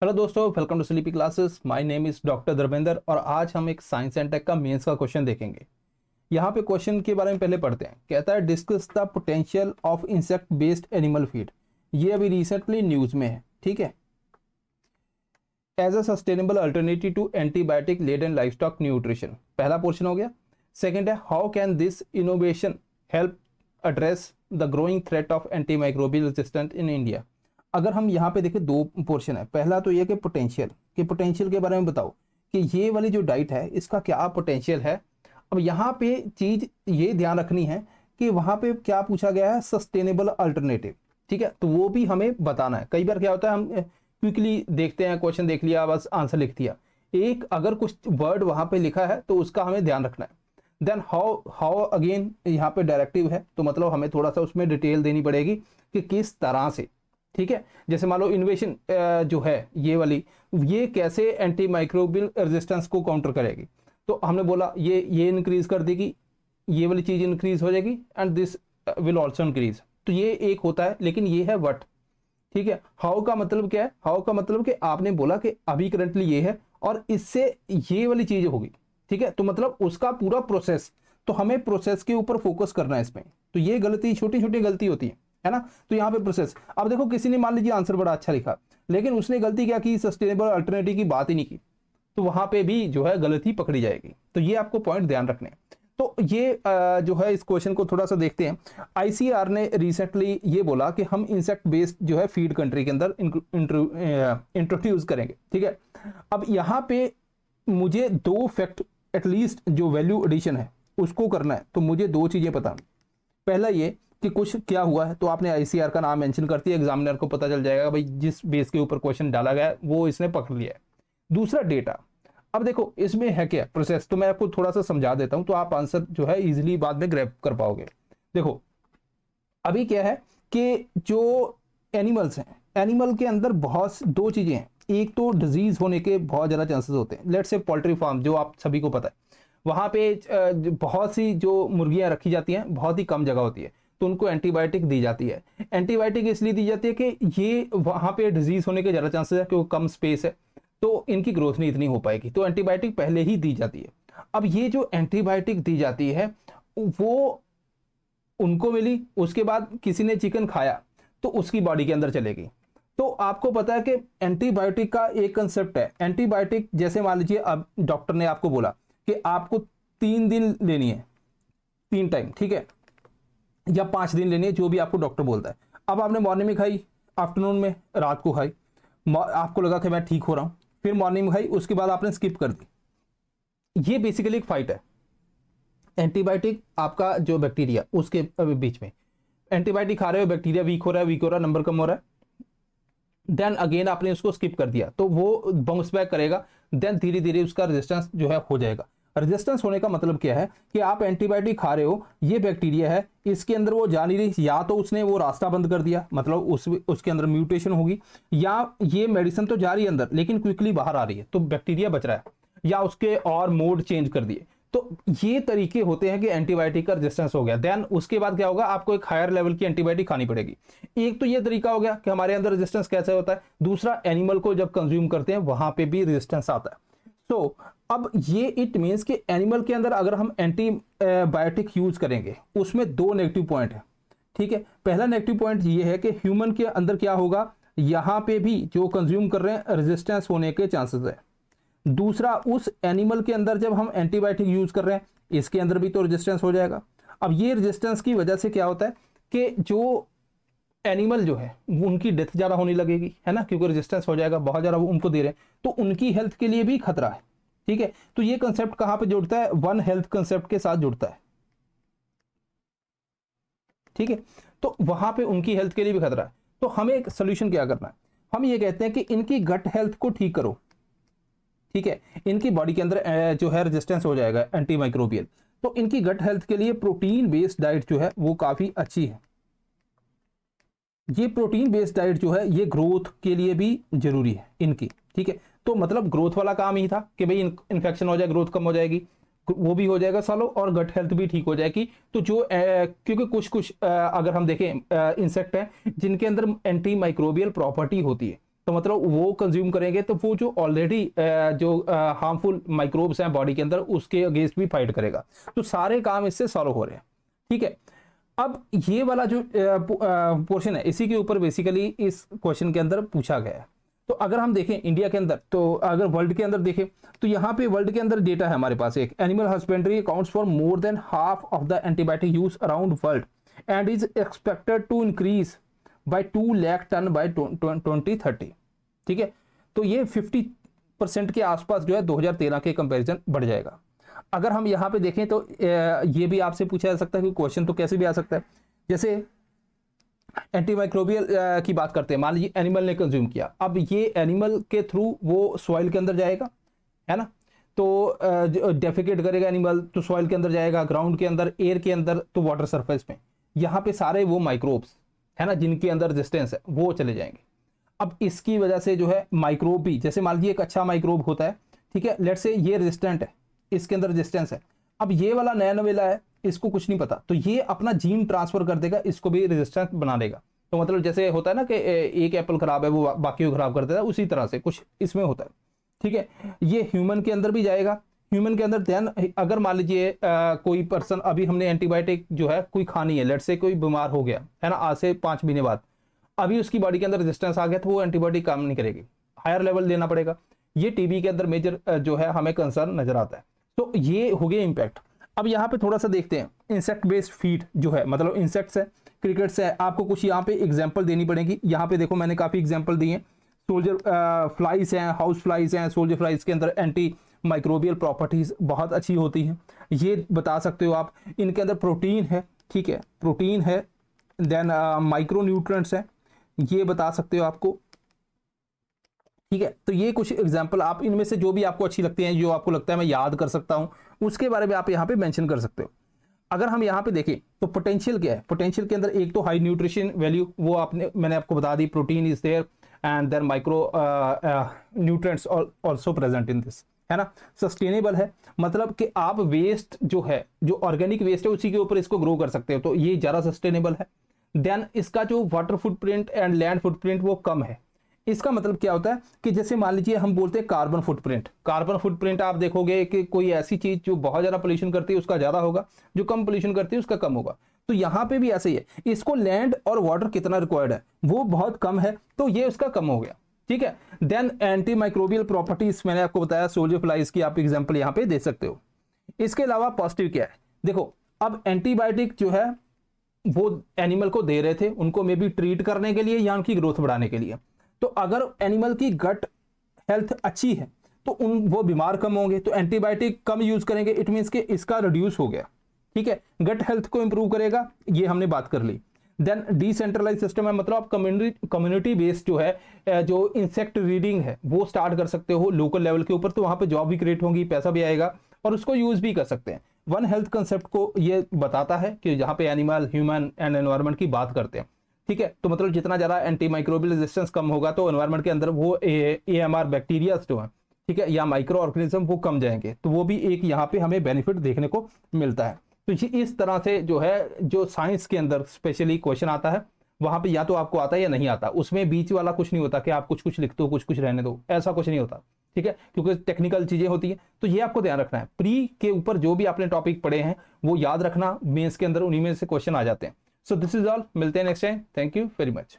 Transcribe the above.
Hello दोस्तों, welcome to sleepy classes. My name is doctor Dharmendra और आज हम एक साइंस एंड टेक का मेंस का क्वेश्चन देखेंगे। यहाँ पे क्वेश्चन के बारे में पहले पढ़ते हैं। कहता है discuss the potential of insect based animal feed. ये अभी रिसेंटली न्यूज में है, ठीक है। As a sustainable alternative to antibiotic laden livestock nutrition, पहला पोर्शन हो गया। सेकेंड है how can this innovation help address the growing threat of antimicrobial resistant in India. अगर हम यहाँ पे देखें, दो पोर्शन है। पहला तो ये कि पोटेंशियल के बारे में बताओ कि ये वाली जो डाइट है इसका क्या पोटेंशियल है। अब यहाँ पे चीज ये ध्यान रखनी है कि वहां पे क्या पूछा गया है, सस्टेनेबल अल्टरनेटिव, ठीक है। तो वो भी हमें बताना है। कई बार क्या होता है, हम क्विकली देखते हैं, क्वेश्चन देख लिया, बस आंसर लिख दिया। एक अगर कुछ वर्ड वहां पे लिखा है तो उसका हमें ध्यान रखना है। देन हाउ हाउ अगेन यहाँ पे डायरेक्टिव है, तो मतलब हमें थोड़ा सा उसमें डिटेल देनी पड़ेगी कि किस तरह से, ठीक है। जैसे मान लो इन्वेशन जो है ये वाली, ये कैसे एंटी माइक्रोबियल रेजिस्टेंस को काउंटर करेगी। तो हमने बोला ये इंक्रीज कर देगी, ये वाली चीज इंक्रीज हो जाएगी and this will also increase. तो ये एक होता है, लेकिन ये है व्हाट, ठीक है। हाउ का मतलब क्या है? हाउ का मतलब कि आपने बोला कि अभी करंटली ये है और इससे ये वाली चीज होगी, ठीक है। तो मतलब उसका पूरा प्रोसेस, तो हमें प्रोसेस के ऊपर फोकस करना है इसमें। तो ये गलती, छोटी छोटी गलती होती है ना। तो यहाँ पे प्रोसेस, अब देखो किसी ने मान लीजिए आंसर बड़ा अच्छा लिखा, लेकिन उसने गलती क्या की, सस्टेनेबल अल्टरनेटिव की बात ही नहीं की, तो वहां पे भी जो है गलती पकड़ी जाएगी। तो ये आपको पॉइंट ध्यान रखने हैं। तो ये जो है इस क्वेश्चन को थोड़ा सा देखते हैं। आईसीआर ने रिसेंटली ये बोला कि हम इंसेक्ट बेस्ड जो है फीड कंट्री के अंदर इंट्रोड्यूस करेंगे, ठीक है। अब यहाँ पे मुझे दो फैक्ट एटलीस्ट जो वैल्यू एडिशन है उसको करना है। तो मुझे दो चीजें पता, पहला ये कि कुछ क्या हुआ है, तो आपने आईसीआर का नाम मेंशन करती है, एग्जामिनर को पता चल जाएगा भाई जिस बेस के ऊपर क्वेश्चन डाला गया है वो इसने पकड़ लिया है। दूसरा डेटा। अब देखो इसमें है क्या प्रोसेस, तो मैं आपको थोड़ा सा समझा देता हूं तो आप आंसर जो है इजीली बाद में ग्रैब कर पाओगे। देखो अभी क्या है कि जो एनिमल्स हैं, एनिमल के अंदर बहुत दो चीजें हैं। एक तो डिजीज होने के बहुत ज्यादा चांसेस होते हैं। लेट्स से पोल्ट्री फार्म, जो आप सभी को पता है, वहां पे बहुत सी जो मुर्गियां रखी जाती हैं, बहुत ही कम जगह होती है, तो उनको एंटीबायोटिक दी जाती है। एंटीबायोटिक इसलिए दी जाती है कि ये वहां पे डिजीज होने के ज्यादा चांसेस है, क्योंकि कम स्पेस है तो इनकी ग्रोथ नहीं इतनी हो पाएगी, तो एंटीबायोटिक पहले ही दी जाती है। अब ये जो एंटीबायोटिक दी जाती है वो उनको मिली, उसके बाद किसी ने चिकन खाया तो उसकी बॉडी के अंदर चलेगी। तो आपको पता है कि एंटीबायोटिक का एक कंसेप्ट है। एंटीबायोटिक जैसे मान लीजिए अब डॉक्टर ने आपको बोला कि आपको 3 दिन लेनी है, 3 टाइम, ठीक है, या 5 दिन लेनी है, जो भी आपको डॉक्टर बोलता है। अब आपने मॉर्निंग में खाई, आफ्टरनून में, रात को खाई, आपको लगा कि मैं ठीक हो रहा हूं, फिर मॉर्निंग में खाई, उसके बाद आपने स्किप कर दी। ये बेसिकली एक फाइट है। एंटीबायोटिक आपका जो बैक्टीरिया उसके बीच में, एंटीबायोटिक खा रहे हो, बैक्टीरिया वीक हो रहा है, नंबर कम हो रहा है, देन अगेन आपने उसको स्किप कर दिया तो वो बाउंस बैक करेगा। देन धीरे धीरे उसका रेजिस्टेंस जो है हो जाएगा। रेजिस्टेंस होने का मतलब क्या है कि आप एंटीबायोटिक खा रहे हो, ये बैक्टीरिया है, इसके अंदर वो जा नहीं रही, या तो उसने वो रास्ता बंद कर दिया, मतलब उसके अंदर म्यूटेशन होगी, या ये मेडिसिन तो जा रही है अंदर लेकिन क्विकली बाहर आ रही है तो बैक्टीरिया बच रहा है, या उसके और मोड चेंज कर दिए। तो ये तरीके होते हैं कि एंटीबायोटिक का रेजिस्टेंस हो गया। देन उसके बाद क्या होगा, आपको एक हायर लेवल की एंटीबायोटिक खानी पड़ेगी। एक तो ये तरीका हो गया कि हमारे अंदर रेजिस्टेंस कैसे होता है। दूसरा, एनिमल को जब कंज्यूम करते हैं वहां पे भी रेजिस्टेंस आता है। सो अब ये इट मीन्स कि एनिमल के अंदर अगर हम एंटीबायोटिक यूज करेंगे उसमें दो नेगेटिव पॉइंट है, ठीक है। पहला नेगेटिव पॉइंट ये है कि ह्यूमन के अंदर क्या होगा, यहां पे भी जो कंज्यूम कर रहे हैं रेजिस्टेंस होने के चांसेस है। दूसरा, उस एनिमल के अंदर जब हम एंटीबायोटिक यूज कर रहे हैं इसके अंदर भी तो रेजिस्टेंस हो जाएगा। अब ये रेजिस्टेंस की वजह से क्या होता है कि जो एनिमल जो है उनकी डेथ ज्यादा होने लगेगी, है ना, क्योंकि रेजिस्टेंस हो जाएगा, बहुत ज्यादा वो उनको दे रहे हैं, तो उनकी हेल्थ के लिए भी खतरा है, ठीक है। तो ये कंसेप्ट कहां पे जुड़ता है, वन हेल्थ कंसेप्ट के साथ जुड़ता है, ठीक है। तो वहां पे उनकी हेल्थ के लिए भी खतरा है। तो हमें एक सोल्यूशन क्या करना है, हम ये कहते हैं कि इनकी गट हेल्थ को ठीक करो, ठीक है। इनकी बॉडी के अंदर जो है रेजिस्टेंस हो जाएगा एंटी माइक्रोबियल, तो इनकी गट हेल्थ के लिए प्रोटीन बेस्ड डाइट जो है वो काफी अच्छी है। ये प्रोटीन बेस्ड डाइट जो है ये ग्रोथ के लिए भी जरूरी है इनकी, ठीक है। तो मतलब ग्रोथ वाला काम ही था कि भाई इन्फेक्शन हो जाए, ग्रोथ कम हो जाएगी, वो भी हो जाएगा सालों, और गट हेल्थ भी ठीक हो जाएगी। तो जो क्योंकि कुछ अगर हम देखें इंसेक्ट है जिनके अंदर एंटी माइक्रोबियल प्रॉपर्टी होती है, तो मतलब वो कंज्यूम करेंगे तो वो जो ऑलरेडी जो हार्मफुल माइक्रोब्स हैं बॉडी के अंदर उसके अगेंस्ट भी फाइट करेगा। तो सारे काम इससे सॉल्व हो रहे हैं। ठीक है, अब ये वाला जो पोर्शन है इसी के ऊपर बेसिकली इस क्वेश्चन के अंदर पूछा गया है। तो अगर हम देखें इंडिया के अंदर, तो अगर वर्ल्ड के अंदर देखें तो यहाँ पे वर्ल्ड के अंदर डेटा है हमारे पास, एक animal husbandry accounts for more than half of the antibiotic use around world and is expected to increase by 2 lakh tonne by 2030। ठीक है, तो ये 50% के आसपास जो है 2013 के कंपैरिजन बढ़ जाएगा। अगर हम यहाँ पे देखें तो ये भी आपसे पूछा जा सकता है कि क्वेश्चन तो कैसे भी आ सकता है, जैसे एंटीमाइक्रोबियल की बात करते हैं, मान लीजिए एनिमल ने कंज्यूम किया, अब ये एनिमल के थ्रू वो सॉइल के अंदर जाएगा, है ना, तो डेफिकेट करेगा एनिमल तो सॉइल के अंदर जाएगा, ग्राउंड के अंदर, एयर के अंदर, तो वाटर सरफेस में, यहाँ पे सारे वो माइक्रोब्स है ना जिनके अंदर रेजिस्टेंस है वो चले जाएंगे। अब इसकी वजह से जो है माइक्रोब भी, जैसे मान लीजिए एक अच्छा माइक्रोब होता है, ठीक है, लेट्स से ये रेजिस्टेंट है, इसके अंदर रेजिस्टेंस है, अब ये वाला नया नवेला है, इसको कुछ नहीं पता, तो ये अपना जीन ट्रांसफर कर देगा, इसको भी रेजिस्टेंस बना देगा। तो मतलब जैसे होता है ना कि एक एप्पल खराब है वो बाकी को खराब कर देता है, उसी तरह से कुछ इसमें होता है। ठीक है, ये ह्यूमन के अंदर भी जाएगा, ह्यूमन के अंदर ध्यान, अगर मान लीजिए कोई पर्सन, अभी हमने एंटीबायोटिक जो है कोई खानी है, लेट्स से कोई बीमार हो गया है ना आज से 5 महीने बाद, अभी उसकी बॉडी के अंदर रेजिस्टेंस आ गया तो वो एंटीबायोटिक काम नहीं करेगी, हायर लेवल देना पड़ेगा। ये टीबी के अंदर मेजर जो है हमें कंसर्न नजर आता है। तो ये हो गया इम्पैक्ट। अब यहाँ पे थोड़ा सा देखते हैं इंसेक्ट बेस्ड फीड जो है, मतलब इंसेक्ट्स है, क्रिकेट्स है, आपको कुछ यहाँ पे एग्जांपल देनी पड़ेगी। यहाँ पे देखो मैंने काफी एग्जांपल दिए, सोल्जर फ्लाइज हैं, हाउस फ्लाइज हैं, सोल्जर फ्लाइज के अंदर एंटी माइक्रोबियल प्रॉपर्टीज बहुत अच्छी होती हैं, ये बता सकते हो आप। इनके अंदर प्रोटीन है, ठीक है, प्रोटीन है, देन माइक्रो न्यूट्रिएंट्स है, ये बता सकते हो आपको। ठीक है, तो ये कुछ एग्जांपल, आप इनमें से जो भी आपको अच्छी लगती हैं, जो आपको लगता है मैं याद कर सकता हूं, उसके बारे में आप यहाँ पे मेंशन कर सकते हो। अगर हम यहाँ पे देखें तो पोटेंशियल क्या है, पोटेंशियल के अंदर एक तो हाई न्यूट्रिशन वैल्यू, वो मैंने आपको बता दी, protein is there and then micro nutrients also present in this, है ना। सस्टेनेबल है, मतलब कि आप वेस्ट जो है, जो ऑर्गेनिक वेस्ट है उसी के ऊपर इसको ग्रो कर सकते हो, तो ये ज़्यादा सस्टेनेबल है। देन इसका जो water footprint and land footprint वो कम है। इसका मतलब क्या होता है कि जैसे मान लीजिए हम बोलते हैं कार्बन फुटप्रिंट, कार्बन फुटप्रिंट आप देखोगे कि कोई ऐसी चीज जो बहुत ज्यादा पोल्यूशन करती है उसका ज्यादा होगा, जो कम पोल्यूशन करती है उसका कम होगा। तो यहाँ पे भी ऐसे ही है, इसको लैंड और वाटर कितना रिक्वायर्ड है वो बहुत कम है, तो ये उसका कम हो गया। ठीक है, देन एंटी माइक्रोबियल प्रॉपर्टीज मैंने आपको बताया, सोल्जर फ्लाइज की आप एग्जाम्पल यहाँ पे दे सकते हो। इसके अलावा पॉजिटिव क्या है, देखो अब एंटीबायोटिक जो है वो एनिमल को दे रहे थे, उनको मे बी ट्रीट करने के लिए या उनकी ग्रोथ बढ़ाने के लिए। तो अगर एनिमल की गट हेल्थ अच्छी है तो वो बीमार कम होंगे, तो एंटीबायोटिक कम यूज करेंगे, इट मींस कि इसका रिड्यूस हो गया। ठीक है, गट हेल्थ को इंप्रूव करेगा, ये हमने बात कर ली। देन डिसेंट्रलाइज सिस्टम है, मतलब आप कम्युनिटी बेस्ड जो है, जो इंसेक्ट रीडिंग है वो स्टार्ट कर सकते हो लोकल लेवल के ऊपर, तो वहां पे जॉब भी क्रिएट होगी, पैसा भी आएगा और उसको यूज भी कर सकते हैं। वन हेल्थ कंसेप्ट को ये बताता है कि जहां पे एनिमल, ह्यूमन एंड एनवायरमेंट की बात करते हैं। ठीक है, तो मतलब जितना ज़्यादा एंटी माइक्रोबियल रेजिस्टेंस कम होगा तो एनवायरनमेंट के अंदर वो AMR बैक्टीरिया जो है, ठीक है, या माइक्रो ऑर्गेनिज्म वो कम जाएंगे, तो वो भी एक यहाँ पे हमें बेनिफिट देखने को मिलता है। तो इस तरह से जो है, जो साइंस के अंदर स्पेशली क्वेश्चन आता है वहाँ पे या तो आपको आता है या नहीं आता, उसमें बीच वाला कुछ नहीं होता कि आप कुछ कुछ लिख दो कुछ कुछ रहने दो, ऐसा कुछ नहीं होता। ठीक है, क्योंकि टेक्निकल चीजें होती हैं, तो ये आपको ध्यान रखना है। प्री के ऊपर जो भी आपने टॉपिक पढ़े हैं वो याद रखना, मेंस के अंदर उन्हीं में से क्वेश्चन आ जाते हैं। सो दिस इज ऑल, मिलते हैं next time, thank you very much.